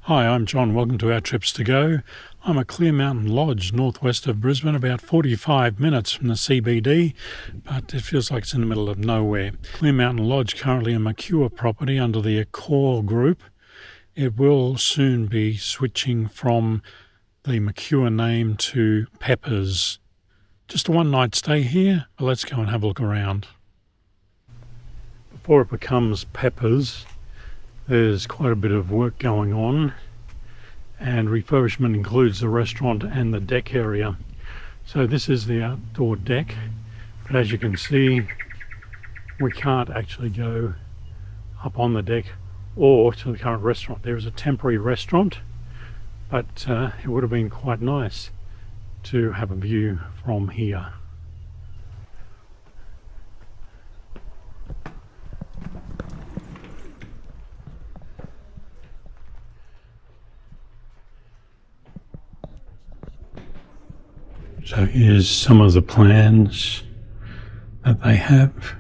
Hi, I'm John. Welcome to Our Trips to Go. I'm at Clear Mountain Lodge, northwest of Brisbane, about 45 minutes from the CBD, but it feels like it's in the middle of nowhere. Clear Mountain Lodge, currently a Mercure property under the Accor group. It will soon be switching from the Mercure name to Peppers. Just a one-night stay here, but let's go and have a look around. Before it becomes Peppers, there's quite a bit of work going on, and refurbishment includes the restaurant and the deck area. So this is the outdoor deck, but as you can see, we can't actually go up on the deck or to the current restaurant. There is a temporary restaurant, but it would have been quite nice to have a view from here. So here's some of the plans that they have.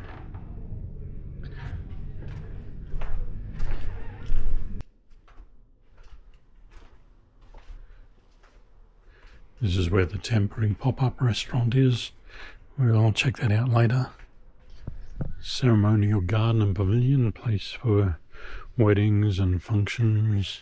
This is where the temporary pop-up restaurant is. We'll check that out later. Ceremonial garden and pavilion, a place for weddings and functions.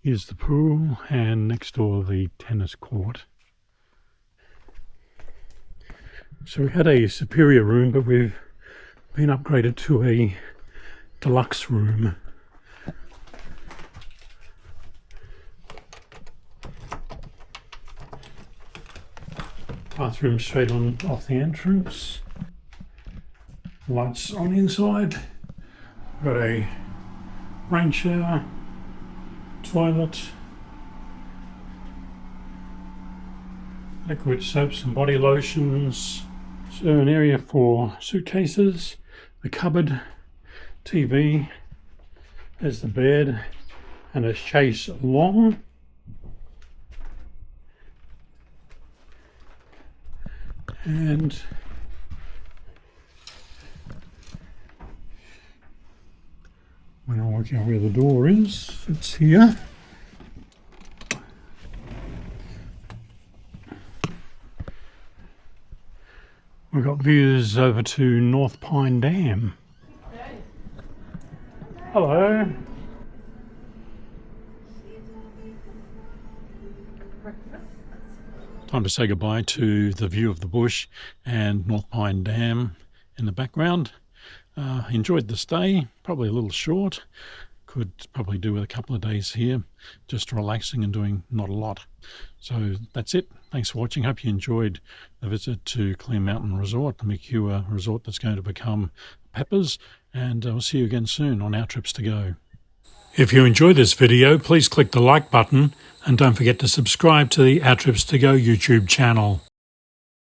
Here's the pool, and next door the tennis court. So we had a superior room, but we've been upgraded to a deluxe room. Bathroom straight on off the entrance. Lights on the inside. Got a rain shower. Toilet, liquid soaps and body lotions. So an area for suitcases, the cupboard, TV, there's the bed, and a chaise longue. And when I work out where the door is, it's here. We've got views over to North Pine Dam. Hello. Time to say goodbye to the view of the bush and North Pine Dam in the background. Enjoyed the stay, probably a little short. Could probably do with a couple of days here, just relaxing and doing not a lot. So that's it. Thanks for watching. Hope you enjoyed the visit to Clear Mountain Resort, the Mercure resort that's going to become Peppers, and we'll see you again soon on Our Trips to Go. If you enjoyed this video, please click the like button and don't forget to subscribe to the Our Trips to Go YouTube channel.